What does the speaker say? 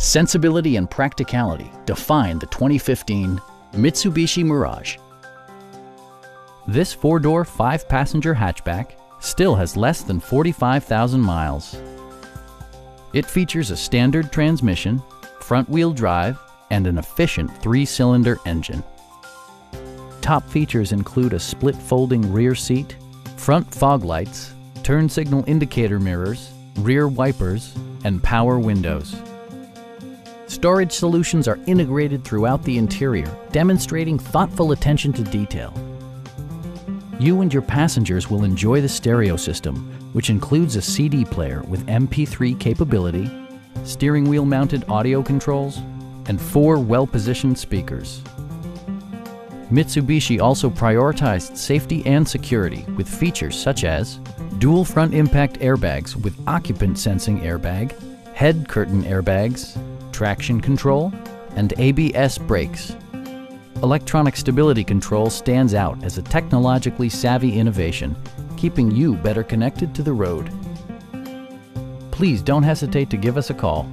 Sensibility and practicality define the 2015 Mitsubishi Mirage. This four-door, five-passenger hatchback still has less than 45,000 miles. It features a standard transmission, front-wheel drive, and an efficient three-cylinder engine. Top features include a split folding rear seat, front fog lights, turn signal indicator mirrors, rear wipers, and power windows. Storage solutions are integrated throughout the interior, demonstrating thoughtful attention to detail. You and your passengers will enjoy the stereo system, which includes a CD player with MP3 capability, steering wheel mounted audio controls, and 4 well-positioned speakers. Mitsubishi also prioritized safety and security with features such as dual front impact airbags with occupant sensing airbag, head curtain airbags, traction control, and ABS brakes. Electronic stability control stands out as a technologically savvy innovation, keeping you better connected to the road. Please don't hesitate to give us a call.